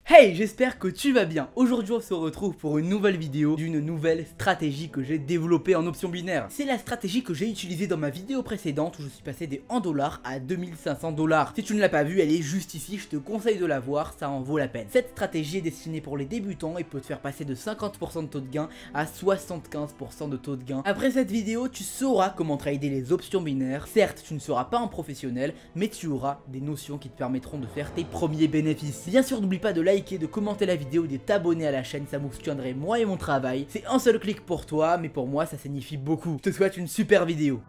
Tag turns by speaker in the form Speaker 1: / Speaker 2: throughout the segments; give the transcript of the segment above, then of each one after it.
Speaker 1: Hey, j'espère que tu vas bien. Aujourd'hui on se retrouve pour une nouvelle vidéo d'une nouvelle stratégie que j'ai développée en option binaire. C'est la stratégie que j'ai utilisée dans ma vidéo précédente où je suis passé des 1 $ à 2500 $. Si tu ne l'as pas vue, elle est juste ici, je te conseille de la voir, ça en vaut la peine. Cette stratégie est destinée pour les débutants et peut te faire passer de 50% de taux de gain à 75% de taux de gain. Après cette vidéo, tu sauras comment trader les options binaires. Certes, tu ne seras pas un professionnel, mais tu auras des notions qui te permettront de faire tes premiers bénéfices. Bien sûr, n'oublie pas de liker, de commenter la vidéo, de t'abonner à la chaîne, ça me soutiendrait moi et mon travail. C'est un seul clic pour toi, mais pour moi ça signifie beaucoup. Je te souhaite une super vidéo.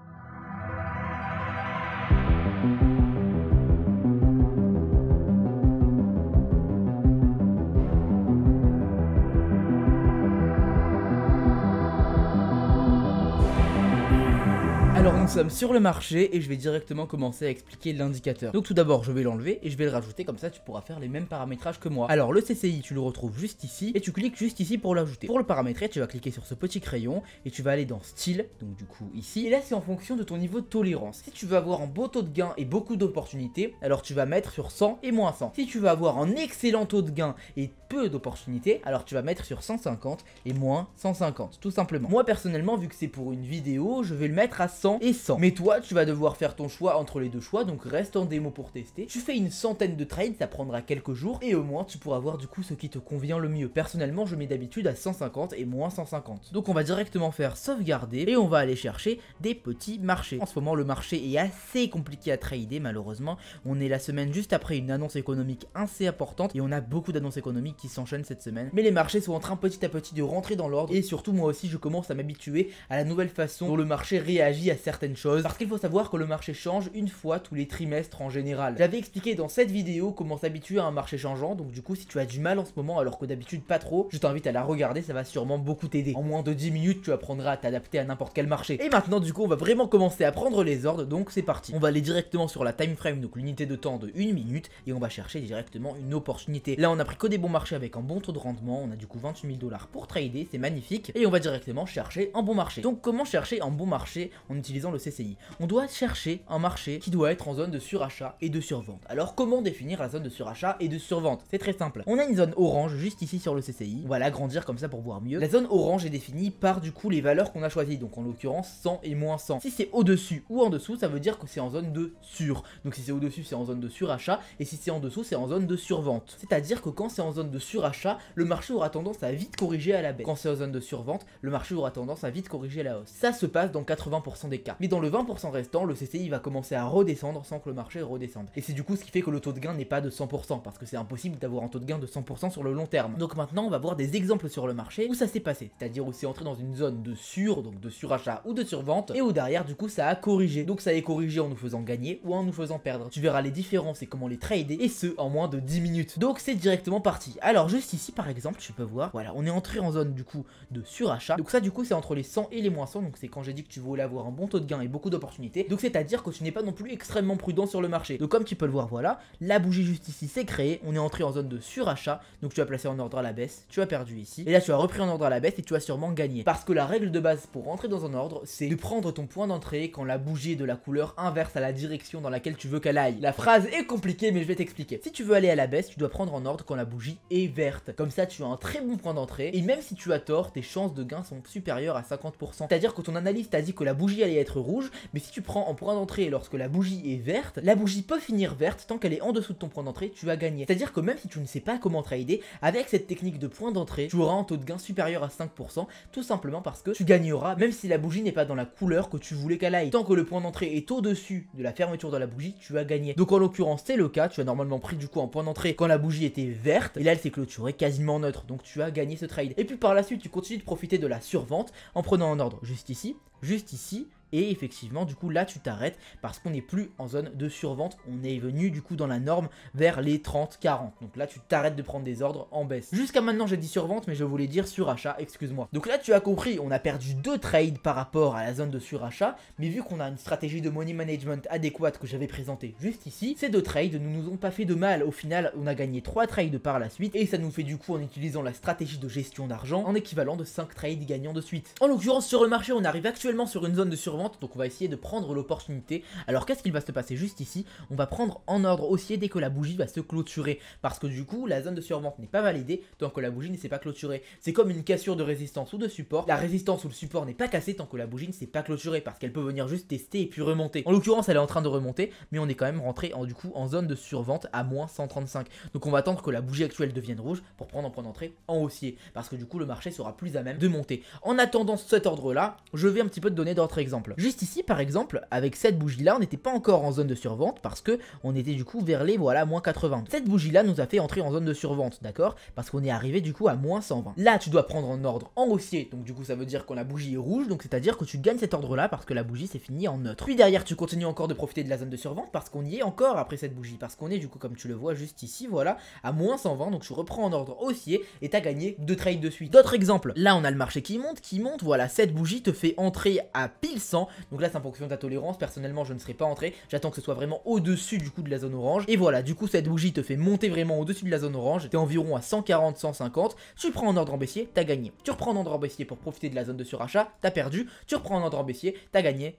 Speaker 1: Alors nous sommes sur le marché et je vais directement commencer à expliquer l'indicateur. Donc tout d'abord je vais l'enlever et je vais le rajouter, comme ça tu pourras faire les mêmes paramétrages que moi. Alors le CCI tu le retrouves juste ici et tu cliques juste ici pour l'ajouter. Pour le paramétrer tu vas cliquer sur ce petit crayon et tu vas aller dans style, donc du coup ici. Et là c'est en fonction de ton niveau de tolérance. Si tu veux avoir un beau taux de gain et beaucoup d'opportunités, alors tu vas mettre sur 100 et moins 100. Si tu veux avoir un excellent taux de gain et peu d'opportunités, alors tu vas mettre sur 150 et moins 150, tout simplement. Moi personnellement, vu que c'est pour une vidéo, je vais le mettre à 100 et 100. Mais toi, tu vas devoir faire ton choix entre les deux choix, donc reste en démo pour tester. Tu fais une centaine de trades, ça prendra quelques jours, et au moins tu pourras voir du coup ce qui te convient le mieux. Personnellement, je mets d'habitude à 150 et moins 150. Donc on va directement faire sauvegarder, et on va aller chercher des petits marchés. En ce moment, le marché est assez compliqué à trader, malheureusement. On est la semaine juste après une annonce économique assez importante, et on a beaucoup d'annonces économiques qui s'enchaînent cette semaine. Mais les marchés sont en train petit à petit de rentrer dans l'ordre, et surtout moi aussi je commence à m'habituer à la nouvelle façon dont le marché réagit à certaines choses, parce qu'il faut savoir que le marché change une fois tous les trimestres en général. J'avais expliqué dans cette vidéo comment s'habituer à un marché changeant, donc du coup si tu as du mal en ce moment alors que d'habitude pas trop, je t'invite à la regarder, ça va sûrement beaucoup t'aider. En moins de 10 minutes tu apprendras à t'adapter à n'importe quel marché. Et maintenant du coup on va vraiment commencer à prendre les ordres, donc c'est parti. On va aller directement sur la time frame, donc l'unité de temps de 1 minute, et on va chercher directement une opportunité. Là on a pris que des bons marchés avec un bon taux de rendement, on a du coup 28 000 $ pour trader, c'est magnifique, et on va directement chercher un bon marché. Donc comment chercher un bon marché en utilisant le CCI? On doit chercher un marché qui doit être en zone de surachat et de survente. Alors comment définir la zone de surachat et de survente? C'est très simple. On a une zone orange juste ici sur le CCI, on va l'agrandir comme ça pour voir mieux. La zone orange est définie par du coup les valeurs qu'on a choisies, donc en l'occurrence 100 et moins 100. Si c'est au-dessus ou en dessous, ça veut dire que c'est en zone de sur. Donc si c'est au-dessus, c'est en zone de surachat, et si c'est en dessous, c'est en zone de survente. C'est-à-dire que quand c'est en zone de surachat, le marché aura tendance à vite corriger à la baisse. Quand c'est en zone de survente, le marché aura tendance à vite corriger à la hausse. Ça se passe dans 80% des cas. Mais dans le 20% restant, le CCI va commencer à redescendre sans que le marché redescende. Et c'est du coup ce qui fait que le taux de gain n'est pas de 100%, parce que c'est impossible d'avoir un taux de gain de 100% sur le long terme. Donc maintenant, on va voir des exemples sur le marché où ça s'est passé, c'est-à-dire où c'est entré dans une zone de sur, donc de surachat ou de survente, et où derrière, du coup, ça a corrigé. Donc ça a corrigé en nous faisant gagner ou en nous faisant perdre. Tu verras les différences et comment les trader, et ce, en moins de 10 minutes. Donc c'est directement parti. Alors juste ici, par exemple, tu peux voir, voilà, on est entré en zone du coup de surachat. Donc ça, du coup, c'est entre les 100 et les moins 100, donc c'est quand j'ai dit que tu voulais avoir un bon taux de gain et beaucoup d'opportunités. Donc c'est-à-dire que tu n'es pas non plus extrêmement prudent sur le marché. Donc comme tu peux le voir, voilà, la bougie juste ici s'est créée, on est entré en zone de surachat, donc tu as placé en ordre à la baisse, tu as perdu ici, et là tu as repris en ordre à la baisse et tu as sûrement gagné. Parce que la règle de base pour rentrer dans un ordre, c'est de prendre ton point d'entrée quand la bougie est de la couleur inverse à la direction dans laquelle tu veux qu'elle aille. La phrase est compliquée, mais je vais t'expliquer. Si tu veux aller à la baisse, tu dois prendre en ordre quand la bougie est verte. Comme ça tu as un très bon point d'entrée, et même si tu as tort, tes chances de gain sont supérieures à 50%. C'est-à-dire que ton analyste t'a dit que la bougie allait être rouge, mais si tu prends en point d'entrée lorsque la bougie est verte, la bougie peut finir verte tant qu'elle est en dessous de ton point d'entrée, tu vas gagner. C'est-à-dire que même si tu ne sais pas comment trader, avec cette technique de point d'entrée, tu auras un taux de gain supérieur à 5%, tout simplement parce que tu gagneras même si la bougie n'est pas dans la couleur que tu voulais qu'elle aille. Tant que le point d'entrée est au-dessus de la fermeture de la bougie, tu as gagné. Donc en l'occurrence, c'est le cas, tu as normalement pris du coup un point d'entrée quand la bougie était verte, et là elle s'est clôturée quasiment neutre, donc tu as gagné ce trade. Et puis par la suite, tu continues de profiter de la survente en prenant un ordre juste ici, et effectivement du coup là tu t'arrêtes parce qu'on n'est plus en zone de survente, on est venu du coup dans la norme vers les 30-40, donc là tu t'arrêtes de prendre des ordres en baisse. Jusqu'à maintenant j'ai dit survente mais je voulais dire surachat, excuse-moi. Donc là tu as compris, on a perdu 2 trades par rapport à la zone de surachat, mais vu qu'on a une stratégie de money management adéquate que j'avais présentée juste ici, ces 2 trades ne nous ont pas fait de mal. Au final on a gagné 3 trades par la suite, et ça nous fait du coup en utilisant la stratégie de gestion d'argent un équivalent de 5 trades gagnants de suite. En l'occurrence sur le marché on arrive actuellement actuellement sur une zone de survente, donc on va essayer de prendre l'opportunité. Alors qu'est-ce qu'il va se passer juste ici? On va prendre en ordre haussier dès que la bougie va se clôturer, parce que du coup la zone de survente n'est pas validée tant que la bougie ne s'est pas clôturée. C'est comme une cassure de résistance ou de support, la résistance ou le support n'est pas cassé tant que la bougie ne s'est pas clôturée, parce qu'elle peut venir juste tester et puis remonter. En l'occurrence elle est en train de remonter, mais on est quand même rentré du coup en zone de survente à moins 135. Donc on va attendre que la bougie actuelle devienne rouge pour prendre en point d'entrée en haussier, parce que du coup le marché sera plus à même de monter. En attendant cet ordre là, je vais un petit peu te donner d'autres exemples. Juste ici par exemple, avec cette bougie là, on n'était pas encore en zone de survente parce que on était du coup vers les voilà moins 80. Cette bougie là nous a fait entrer en zone de survente, d'accord, parce qu'on est arrivé du coup à moins 120. Là tu dois prendre en ordre en haussier, donc du coup ça veut dire que la bougie est rouge, donc c'est à dire que tu gagnes cet ordre là parce que la bougie s'est finie en neutre. Puis derrière tu continues encore de profiter de la zone de survente parce qu'on y est encore après cette bougie, parce qu'on est du coup comme tu le vois juste ici voilà à moins 120, donc tu reprends en ordre haussier et t'as gagné 2 trades de suite. D'autres exemples, là on a le marché qui monte, voilà cette bougie te fait entrer à pile 100, donc là c'est en fonction de ta tolérance, personnellement je ne serai pas entré, j'attends que ce soit vraiment au-dessus du coup de la zone orange, et voilà du coup cette bougie te fait monter vraiment au-dessus de la zone orange, t'es environ à 140, 150, tu prends en ordre en baissier, t'as gagné, tu reprends en ordre en baissier pour profiter de la zone de surachat, t'as perdu, tu reprends en ordre en baissier, t'as gagné,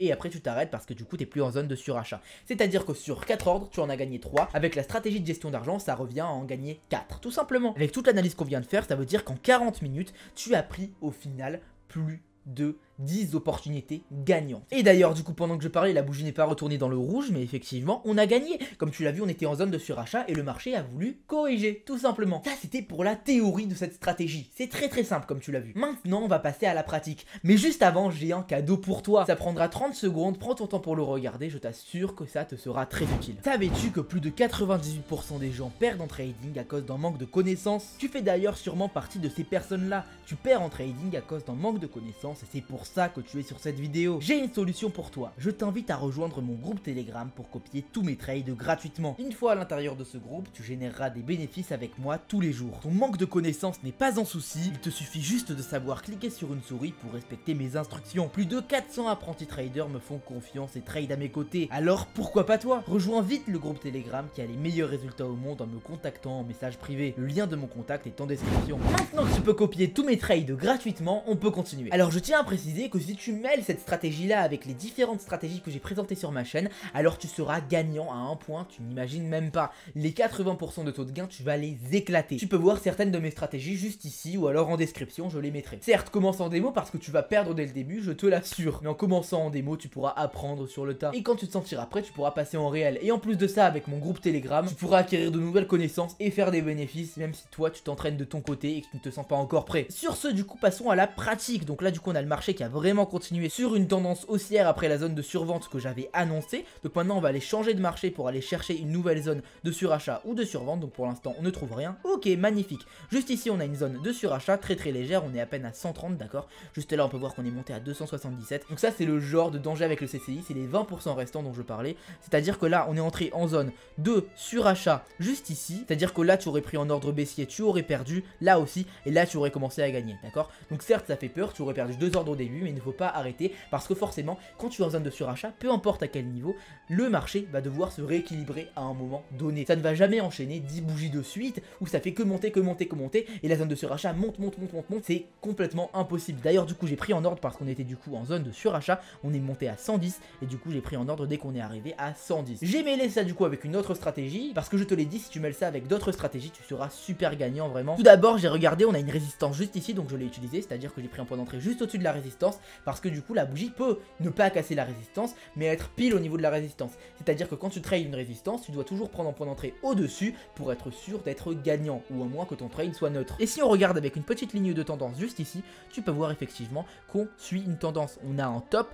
Speaker 1: et après tu t'arrêtes parce que du coup t'es plus en zone de surachat. C'est à dire que sur 4 ordres tu en as gagné 3, avec la stratégie de gestion d'argent ça revient à en gagner 4, tout simplement. Avec toute l'analyse qu'on vient de faire, ça veut dire qu'en 40 minutes tu as pris au final plus de 10 opportunités gagnantes. Et d'ailleurs du coup pendant que je parlais la bougie n'est pas retournée dans le rouge, mais effectivement on a gagné. Comme tu l'as vu on était en zone de surachat et le marché a voulu corriger tout simplement. Ça c'était pour la théorie de cette stratégie. C'est très simple comme tu l'as vu. Maintenant on va passer à la pratique. Mais juste avant j'ai un cadeau pour toi. Ça prendra 30 secondes, prends ton temps pour le regarder, je t'assure que ça te sera très utile. Savais-tu que plus de 98% des gens perdent en trading à cause d'un manque de connaissances? Tu fais d'ailleurs sûrement partie de ces personnes là. Tu perds en trading à cause d'un manque de connaissances et c'est pour ça que tu es sur cette vidéo. J'ai une solution pour toi. Je t'invite à rejoindre mon groupe Telegram pour copier tous mes trades gratuitement. Une fois à l'intérieur de ce groupe, tu généreras des bénéfices avec moi tous les jours. Ton manque de connaissances n'est pas un souci, il te suffit juste de savoir cliquer sur une souris pour respecter mes instructions. Plus de 400 apprentis traders me font confiance et trade à mes côtés. Alors pourquoi pas toi? Rejoins vite le groupe Telegram qui a les meilleurs résultats au monde en me contactant en message privé. Le lien de mon contact est en description. Maintenant que tu peux copier tous mes trades gratuitement, on peut continuer. Alors je tiens à préciser que si tu mêles cette stratégie là avec les différentes stratégies que j'ai présentées sur ma chaîne, alors tu seras gagnant à un point, tu n'imagines même pas. Les 80% de taux de gain, tu vas les éclater. Tu peux voir certaines de mes stratégies juste ici ou alors en description, je les mettrai. Certes, commence en démo parce que tu vas perdre dès le début, je te l'assure. Mais en commençant en démo, tu pourras apprendre sur le tas. Et quand tu te sentiras prêt, tu pourras passer en réel. Et en plus de ça, avec mon groupe Telegram, tu pourras acquérir de nouvelles connaissances et faire des bénéfices, même si toi tu t'entraînes de ton côté et que tu ne te sens pas encore prêt. Sur ce, du coup, passons à la pratique. Donc là, du coup, on a le marché qui a vraiment continué sur une tendance haussière après la zone de survente que j'avais annoncé. Donc maintenant on va aller changer de marché pour aller chercher une nouvelle zone de surachat ou de survente. Donc pour l'instant on ne trouve rien. Ok, magnifique. Juste ici on a une zone de surachat très légère, on est à peine à 130, d'accord. Juste là on peut voir qu'on est monté à 277. Donc ça c'est le genre de danger avec le CCI, c'est les 20% restants dont je parlais. C'est à dire que là on est entré en zone de surachat juste ici. C'est à dire que là tu aurais pris en ordre baissier, tu aurais perdu là aussi, et là tu aurais commencé à gagner, d'accord. Donc certes ça fait peur, tu aurais perdu 2 ordres au début, mais il ne faut pas arrêter parce que forcément quand tu es en zone de surachat, peu importe à quel niveau, le marché va devoir se rééquilibrer à un moment donné. Ça ne va jamais enchaîner 10 bougies de suite où ça fait que monter et la zone de surachat monte, c'est complètement impossible. D'ailleurs du coup j'ai pris en ordre parce qu'on était du coup en zone de surachat, on est monté à 110 et du coup j'ai pris en ordre dès qu'on est arrivé à 110. J'ai mêlé ça du coup avec une autre stratégie parce que je te l'ai dit, si tu mêles ça avec d'autres stratégies tu seras super gagnant vraiment. Tout d'abord j'ai regardé, on a une résistance juste ici donc je l'ai utilisé, c'est à dire que j'ai pris un point d'entrée juste au-dessus de la résistance parce que du coup la bougie peut ne pas casser la résistance mais être pile au niveau de la résistance. C'est à dire que quand tu trades une résistance tu dois toujours prendre un point d'entrée au-dessus pour être sûr d'être gagnant ou au moins que ton trade soit neutre. Et si on regarde avec une petite ligne de tendance juste ici, tu peux voir effectivement qu'on suit une tendance. On a un top,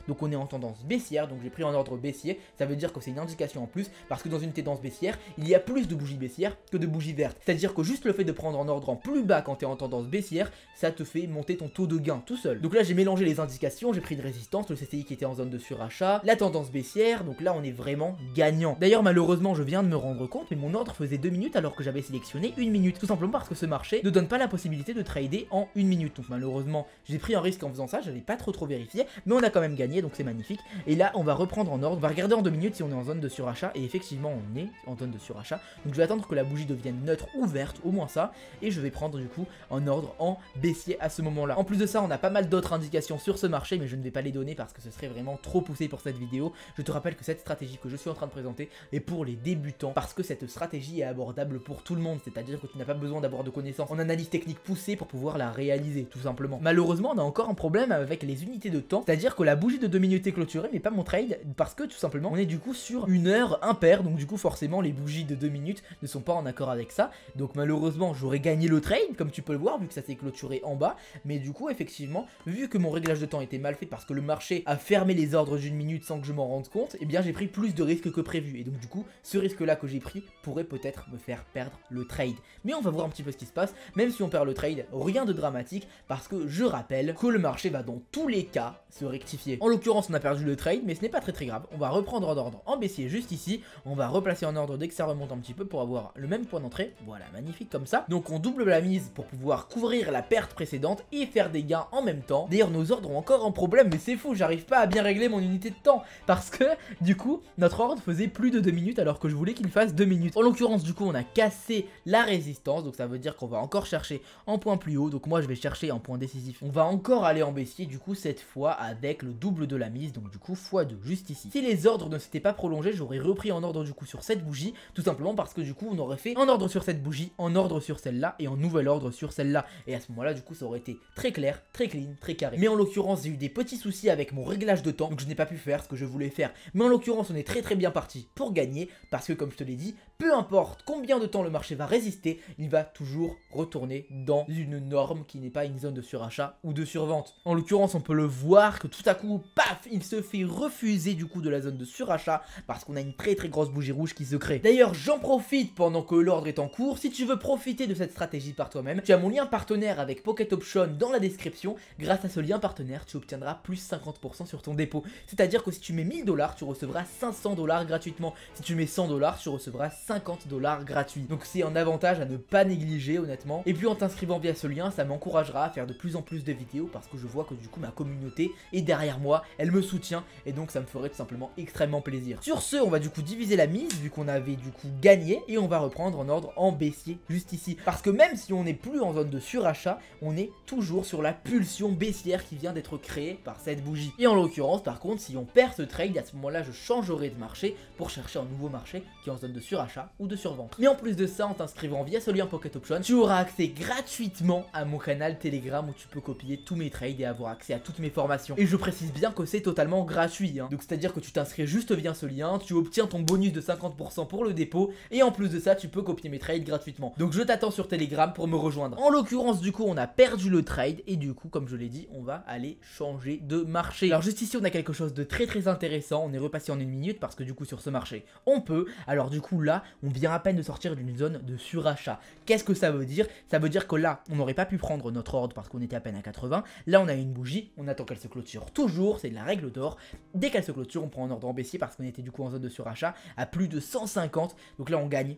Speaker 1: donc on est en tendance baissière, donc j'ai pris en ordre baissier, ça veut dire que c'est une indication en plus, parce que dans une tendance baissière, il y a plus de bougies baissières que de bougies vertes, c'est à dire que juste le fait de prendre en ordre en plus bas quand tu es en tendance baissière, ça te fait monter ton taux de gain tout seul. Donc là j'ai mélangé les indications, j'ai pris une résistance, le CCI qui était en zone de surachat, la tendance baissière, donc là on est vraiment gagnant. D'ailleurs malheureusement je viens de me rendre compte, mais mon ordre faisait 2 minutes alors que j'avais sélectionné 1 minute, tout simplement parce que ce marché ne donne pas la possibilité de trader en 1 minute, donc malheureusement j'ai pris un risque en faisant ça, j'avais pas trop vérifié, mais on a quand même gagné, donc c'est magnifique. Et là on va reprendre en ordre, on va regarder en 2 minutes si on est en zone de surachat, et effectivement on est en zone de surachat. Donc je vais attendre que la bougie devienne neutre ou verte, au moins ça, et je vais prendre du coup en ordre en baissier à ce moment là. En plus de ça on a pas mal d'autres indications sur ce marché, mais je ne vais pas les donner parce que ce serait vraiment trop poussé pour cette vidéo. Je te rappelle que cette stratégie que je suis en train de présenter est pour les débutants, parce que cette stratégie est abordable pour tout le monde, c'est-à-dire que tu n'as pas besoin d'avoir de connaissances en analyse technique poussée pour pouvoir la réaliser, tout simplement. Malheureusement on a encore un problème avec les unités de temps, c'est-à-dire que la bougie de 2 minutes est clôturée mais pas mon trade, parce que tout simplement on est du coup sur une heure impaire, donc du coup forcément les bougies de 2 minutes ne sont pas en accord avec ça, donc malheureusement j'aurais gagné le trade comme tu peux le voir vu que ça s'est clôturé en bas, mais du coup effectivement vu que mon réglage de temps était mal fait parce que le marché a fermé les ordres d'une minute sans que je m'en rende compte, et bien j'ai pris plus de risques que prévu, et donc du coup ce risque là que j'ai pris pourrait peut-être me faire perdre le trade. Mais on va voir un petit peu ce qui se passe, même si on perd le trade, rien de dramatique, parce que je rappelle que le marché va dans tous les cas se rectifier. En l'occurrence on a perdu le trade, mais ce n'est pas très grave, on va reprendre en ordre en baissier juste ici, on va replacer en ordre dès que ça remonte un petit peu pour avoir le même point d'entrée, voilà magnifique comme ça. Donc on double la mise pour pouvoir couvrir la perte précédente et faire des gains en même temps. D'ailleurs nos ordres ont encore un problème, mais c'est fou, j'arrive pas à bien régler mon unité de temps, parce que du coup notre ordre faisait plus de 2 minutes alors que je voulais qu'il fasse 2 minutes. En l'occurrence du coup on a cassé la résistance, donc ça veut dire qu'on va encore chercher en point plus haut, donc moi je vais chercher en point décisif. On va encore aller en baissier du coup cette fois avec le double de la mise, donc du coup x2 juste ici. Si les ordres ne s'étaient pas prolongés, j'aurais repris en ordre du coup sur cette bougie, tout simplement parce que du coup on aurait fait en ordre sur cette bougie, en ordre sur celle-là et en nouvel ordre sur celle-là, et à ce moment là du coup ça aurait été très clair, très clean, très carré. Mais en l'occurrence j'ai eu des petits soucis avec mon réglage de temps, donc je n'ai pas pu faire ce que je voulais faire, mais en l'occurrence on est très bien parti pour gagner, parce que comme je te l'ai dit, peu importe combien de temps le marché va résister, il va toujours retourner dans une norme qui n'est pas une zone de surachat ou de survente. En l'occurrence on peut le voir que tout à coup, paf, il se fait refuser du coup de la zone de surachat parce qu'on a une très grosse bougie rouge qui se crée. D'ailleurs j'en profite pendant que l'ordre est en cours, si tu veux profiter de cette stratégie par toi-même, tu as mon lien partenaire avec Pocket Option dans la description. Grâce à ce lien partenaire tu obtiendras plus 50% sur ton dépôt, c'est à dire que si tu mets 1000 $, tu recevras 500 $ gratuitement, si tu mets 100 $, tu recevras 50 $ gratuits. Donc c'est un avantage à ne pas négliger honnêtement, et puis en t'inscrivant via ce lien ça m'encouragera à faire de plus en plus de vidéos, parce que je vois que du coup ma communauté est derrière moi, elle me soutient, et donc ça me ferait tout simplement extrêmement plaisir. Sur ce on va du coup diviser la mise vu qu'on avait du coup gagné, et on va reprendre en ordre en baissier juste ici, parce que même si on n'est plus en zone de surachat, on est toujours sur la pulsion baissière qui vient d'être créée par cette bougie. Et en l'occurrence par contre si on perd ce trade, à ce moment là je changerai de marché pour chercher un nouveau marché qui est en zone de surachat ou de survente. Mais en plus de ça, en t'inscrivant via ce lien Pocket Option, tu auras accès gratuitement à mon canal Telegram où tu peux copier tous mes trades et avoir accès à toutes mes formations. Et je précise bien que c'est totalement gratuit, hein. Donc c'est à dire que tu t'inscris juste via ce lien, tu obtiens ton bonus de 50% pour le dépôt, et en plus de ça tu peux copier mes trades gratuitement. Donc je t'attends sur Telegram pour me rejoindre. En l'occurrence du coup on a perdu le trade, et du coup comme je l'ai dit on va aller changer de marché. Alors juste ici on a quelque chose de très intéressant, on est repassé en 1 minute parce que du coup sur ce marché on peut, alors du coup là on vient à peine de sortir d'une zone de surachat. Qu'est-ce que ça veut dire? Ça veut dire que là on n'aurait pas pu prendre notre ordre parce qu'on était à peine à 80, là on a une bougie, on attend qu'elle se clôture toujours, c'est la règle d'or, dès qu'elle se clôture on prend en ordre en baissier parce qu'on était du coup en zone de surachat à plus de 150, donc là on gagne,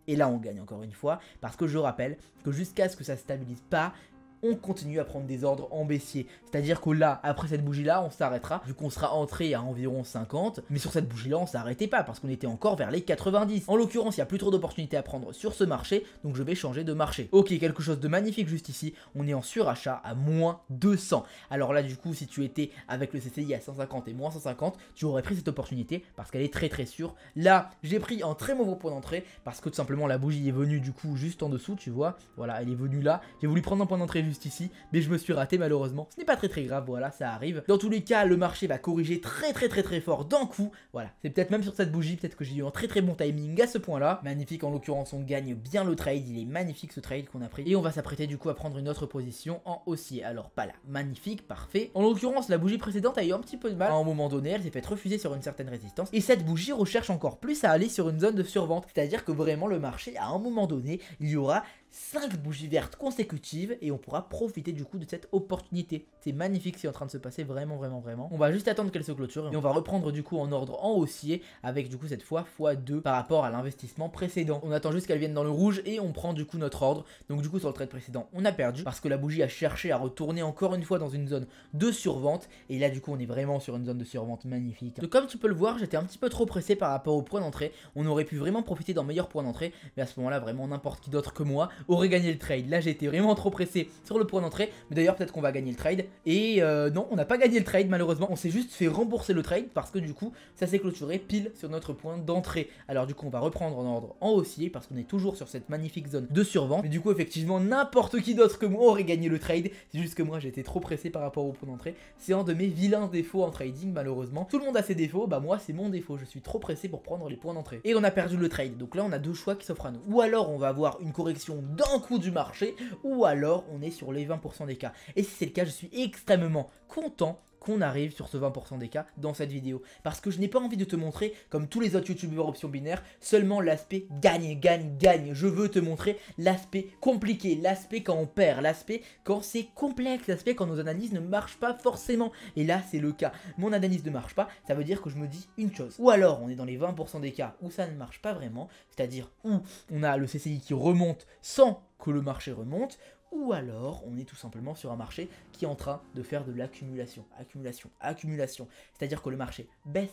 Speaker 1: et là on gagne encore une fois, parce que je rappelle que jusqu'à ce que ça se stabilise pas, on continue à prendre des ordres en baissier. C'est-à-dire que là, après cette bougie-là, on s'arrêtera, vu qu'on sera entré à environ 50. Mais sur cette bougie-là, on s'arrêtait pas, parce qu'on était encore vers les 90. En l'occurrence, il n'y a plus trop d'opportunités à prendre sur ce marché, donc je vais changer de marché. Ok, quelque chose de magnifique juste ici, on est en surachat à moins 200. Alors là, du coup, si tu étais avec le CCI à 150 et moins 150, tu aurais pris cette opportunité, parce qu'elle est très sûre. Là, j'ai pris un très mauvais point d'entrée, parce que tout simplement, la bougie est venue du coup juste en dessous, tu vois. Voilà, elle est venue là. J'ai voulu prendre un point d'entrée juste ici, mais je me suis raté malheureusement. Ce n'est pas très grave, voilà, ça arrive. Dans tous les cas, le marché va corriger très fort d'un coup. Voilà, c'est peut-être même sur cette bougie, peut-être que j'ai eu un très bon timing à ce point-là. Magnifique, en l'occurrence, on gagne bien le trade. Il est magnifique ce trade qu'on a pris. Et on va s'apprêter du coup à prendre une autre position en haussier. Alors pas là, magnifique, parfait. En l'occurrence, la bougie précédente a eu un petit peu de mal. À un moment donné, elle s'est fait refuser sur une certaine résistance. Et cette bougie recherche encore plus à aller sur une zone de survente. C'est-à-dire que vraiment le marché, à un moment donné, il y aura 5 bougies vertes consécutives et on pourra profiter du coup de cette opportunité. C'est magnifique ce qui est en train de se passer, vraiment. On va juste attendre qu'elle se clôture et on va reprendre du coup en ordre en haussier avec du coup cette fois x2 par rapport à l'investissement précédent. On attend juste qu'elle vienne dans le rouge et on prend du coup notre ordre. Donc du coup sur le trade précédent on a perdu parce que la bougie a cherché à retourner encore une fois dans une zone de survente et là du coup on est vraiment sur une zone de survente magnifique. Donc comme tu peux le voir, j'étais un petit peu trop pressé par rapport au point d'entrée. On aurait pu vraiment profiter d'un meilleur point d'entrée, mais à ce moment là vraiment n'importe qui d'autre que moi aurait gagné le trade. Là j'ai été vraiment trop pressé sur le point d'entrée, mais d'ailleurs peut-être qu'on va gagner le trade et non, on n'a pas gagné le trade malheureusement. On s'est juste fait rembourser le trade parce que du coup ça s'est clôturé pile sur notre point d'entrée. Alors du coup on va reprendre en ordre en haussier parce qu'on est toujours sur cette magnifique zone de survente. Mais du coup effectivement n'importe qui d'autre que moi aurait gagné le trade. C'est juste que moi j'ai été trop pressé par rapport au point d'entrée. C'est un de mes vilains défauts en trading malheureusement. Tout le monde a ses défauts, bah moi c'est mon défaut. Je suis trop pressé pour prendre les points d'entrée. Et on a perdu le trade. Donc là on a deux choix qui s'offrent à nous. Ou alors on va avoir une correction d'un coup du marché, ou alors on est sur les 20% des cas. Et si c'est le cas, je suis extrêmement content qu'on arrive sur ce 20% des cas dans cette vidéo. Parce que je n'ai pas envie de te montrer, comme tous les autres youtubeurs options binaires, seulement l'aspect gagne. Je veux te montrer l'aspect compliqué, l'aspect quand on perd, l'aspect quand c'est complexe, l'aspect quand nos analyses ne marchent pas forcément. Et là, c'est le cas. Mon analyse ne marche pas, ça veut dire que je me dis une chose. Ou alors, on est dans les 20% des cas où ça ne marche pas vraiment, c'est-à-dire où on a le CCI qui remonte sans que le marché remonte, ou alors on est tout simplement sur un marché qui est en train de faire de l'accumulation, accumulation. C'est-à-dire que le marché baisse,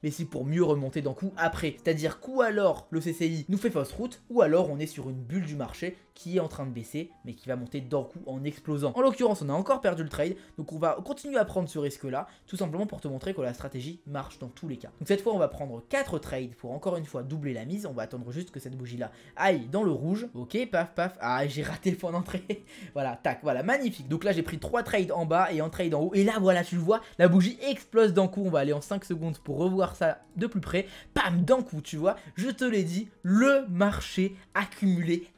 Speaker 1: mais c'est pour mieux remonter d'un coup après. C'est-à-dire qu'ou alors le CCI nous fait fausse route, ou alors on est sur une bulle du marché qui est en train de baisser, mais qui va monter d'un coup en explosant. En l'occurrence, on a encore perdu le trade, donc on va continuer à prendre ce risque-là, tout simplement pour te montrer que la stratégie marche dans tous les cas. Donc cette fois, on va prendre 4 trades pour encore une fois doubler la mise. On va attendre juste que cette bougie-là aille dans le rouge. Ok, paf. Ah, j'ai raté le point d'entrée. Voilà, tac, voilà, magnifique. Donc là, j'ai pris 3 trades en bas et un trade en haut. Et là, voilà, tu le vois, la bougie explose d'un coup. On va aller en 5 secondes pour revoir ça de plus près. Pam, d'un coup, tu vois, je te l'ai dit, le marché accumulé.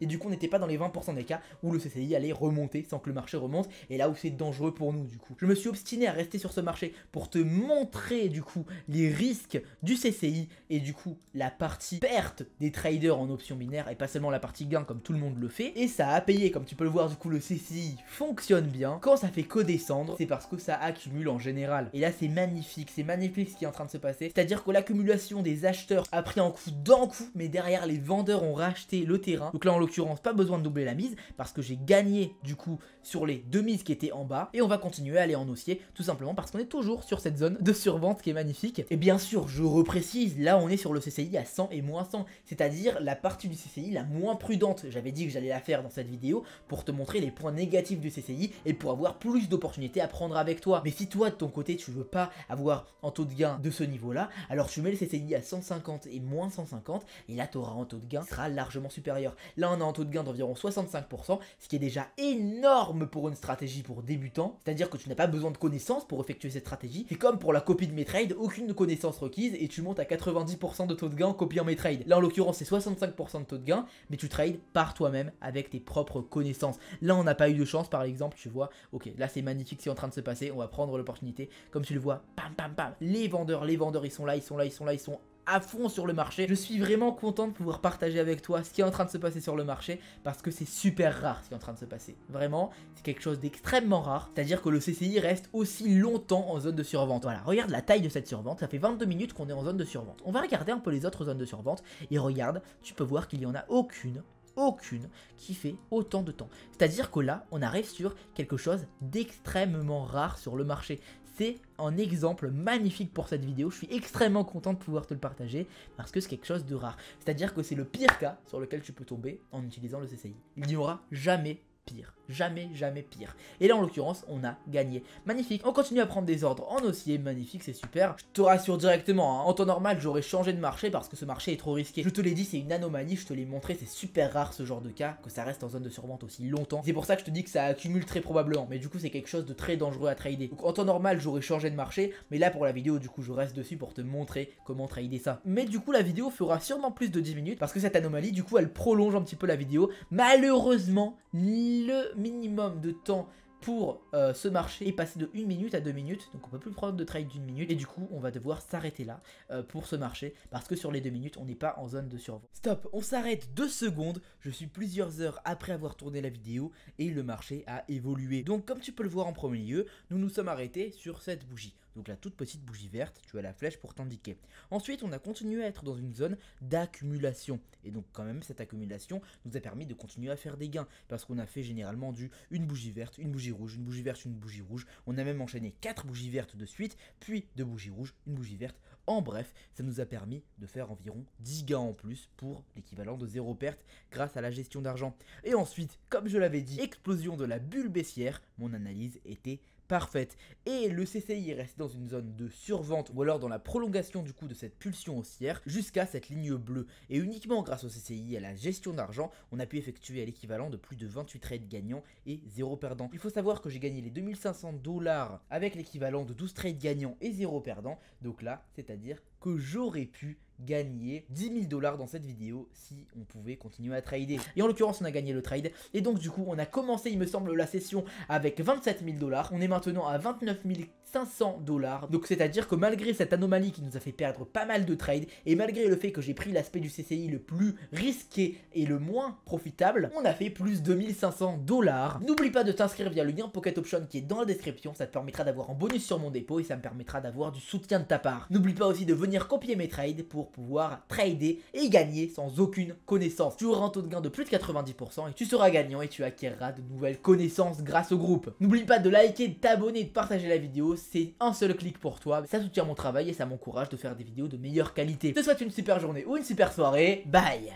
Speaker 1: Et du coup, on n'était pas dans les 20% des cas où le CCI allait remonter sans que le marché remonte. Et là où c'est dangereux pour nous, du coup. Je me suis obstiné à rester sur ce marché pour te montrer, du coup, les risques du CCI et du coup, la partie perte des traders en options binaires et pas seulement la partie gain comme tout le monde le fait. Et ça a payé, comme tu peux le voir, du coup, le CCI fonctionne bien. Quand ça fait que descendre, c'est parce que ça accumule en général. Et là, c'est magnifique ce qui est en train de se passer. C'est-à-dire que l'accumulation des acheteurs a pris un coup d'un coup, mais derrière, les vendeurs ont racheté le terrain. Donc là, en l'occurrence, pas besoin de doubler la mise parce que j'ai gagné, du coup, sur les deux mises qui étaient en bas. Et on va continuer à aller en haussier, tout simplement parce qu'on est toujours sur cette zone de survente qui est magnifique. Et bien sûr, je reprécise, là, on est sur le CCI à 100 et moins 100. C'est-à-dire la partie du CCI la moins prudente. J'avais dit que j'allais la faire dans cette vidéo pour te montrer les points négatifs du CCI et pour avoir plus d'opportunités à prendre avec toi. Mais si toi, de ton côté, tu veux pas avoir un taux de gain de ce niveau-là, alors tu mets le CCI à 150 et moins 150 et là, tu auras un taux de gain qui sera largement supérieur. Là, on a un taux de gain d'environ 65%, ce qui est déjà énorme pour une stratégie pour débutants. C'est-à-dire que tu n'as pas besoin de connaissances pour effectuer cette stratégie. C'est comme pour la copie de mes trades, aucune connaissance requise et tu montes à 90% de taux de gain en copiant mes trades. Là, en l'occurrence, c'est 65% de taux de gain, mais tu trades par toi-même avec tes propres connaissances. Là, on n'a pas eu de chance, par exemple, tu vois. Ok, là, c'est magnifique, c'est en train de se passer. On va prendre l'opportunité. Comme tu le vois, pam. Les vendeurs, ils sont là, ils sont à fond sur le marché. Je suis vraiment content de pouvoir partager avec toi ce qui est en train de se passer sur le marché parce que c'est super rare ce qui est en train de se passer. Vraiment, c'est quelque chose d'extrêmement rare. C'est-à-dire que le CCI reste aussi longtemps en zone de survente. Voilà, regarde la taille de cette survente. Ça fait 22 minutes qu'on est en zone de survente. On va regarder un peu les autres zones de survente et regarde, tu peux voir qu'il n'y en a aucune qui fait autant de temps. C'est-à-dire que là, on arrive sur quelque chose d'extrêmement rare sur le marché. C'est un exemple magnifique pour cette vidéo. Je suis extrêmement content de pouvoir te le partager parce que c'est quelque chose de rare. C'est-à-dire que c'est le pire cas sur lequel tu peux tomber en utilisant le CCI. Il n'y aura jamais pire. Jamais pire. Et là en l'occurrence on a gagné. Magnifique. On continue à prendre des ordres en haussier. Magnifique, c'est super. Je te rassure directement, hein. En temps normal j'aurais changé de marché parce que ce marché est trop risqué. Je te l'ai dit, c'est une anomalie, je te l'ai montré, c'est super rare ce genre de cas, que ça reste en zone de survente aussi longtemps. C'est pour ça que je te dis que ça accumule très probablement, mais du coup c'est quelque chose de très dangereux à trader. Donc en temps normal j'aurais changé de marché, mais là pour la vidéo du coup je reste dessus pour te montrer comment trader ça. Mais du coup la vidéo fera sûrement plus de 10 minutes parce que cette anomalie du coup elle prolonge un petit peu la vidéo. Malheureusement le minimum de temps pour ce marché est passé de 1 minute à 2 minutes, donc on peut plus prendre de trade d'1 minute, et du coup on va devoir s'arrêter là pour ce marché, parce que sur les 2 minutes on n'est pas en zone de survente. Stop, on s'arrête 2 secondes, je suis plusieurs heures après avoir tourné la vidéo, et le marché a évolué. Donc comme tu peux le voir en premier lieu, nous nous sommes arrêtés sur cette bougie. Donc la toute petite bougie verte, tu as la flèche pour t'indiquer. Ensuite, on a continué à être dans une zone d'accumulation. Et donc quand même, cette accumulation nous a permis de continuer à faire des gains. Parce qu'on a fait généralement une bougie verte, une bougie rouge, une bougie verte, une bougie rouge. On a même enchaîné 4 bougies vertes de suite, puis 2 bougies rouges, une bougie verte. En bref, ça nous a permis de faire environ 10 gains en plus pour l'équivalent de 0 perte grâce à la gestion d'argent. Et ensuite, comme je l'avais dit, explosion de la bulle baissière, mon analyse était parfaite. Et le CCI est resté dans une zone de survente ou alors dans la prolongation du coup de cette pulsion haussière jusqu'à cette ligne bleue. Et uniquement grâce au CCI et à la gestion d'argent, on a pu effectuer à l'équivalent de plus de 28 trades gagnants et 0 perdant. Il faut savoir que j'ai gagné les 2500 $ avec l'équivalent de 12 trades gagnants et 0 perdant. Donc là, c'est-à-dire que j'aurais pu gagner 10 000 $ dans cette vidéo si on pouvait continuer à trader. Et en l'occurrence, on a gagné le trade. Et donc du coup, on a commencé, il me semble, la session avec 27 000 $. On est maintenant à 29 500 $. Donc c'est-à-dire que malgré cette anomalie qui nous a fait perdre pas mal de trades, et malgré le fait que j'ai pris l'aspect du CCI le plus risqué et le moins profitable, on a fait plus de 2500 $. N'oublie pas de t'inscrire via le lien Pocket Option qui est dans la description. Ça te permettra d'avoir un bonus sur mon dépôt et ça me permettra d'avoir du soutien de ta part. N'oublie pas aussi de venir copier mes trades pour pouvoir trader et gagner sans aucune connaissance. Tu auras un taux de gain de plus de 90% et tu seras gagnant et tu acquériras de nouvelles connaissances grâce au groupe. N'oublie pas de liker, de t'abonner et de partager la vidéo, c'est un seul clic pour toi. Ça soutient mon travail et ça m'encourage de faire des vidéos de meilleure qualité. Je te souhaite une super journée ou une super soirée. Bye!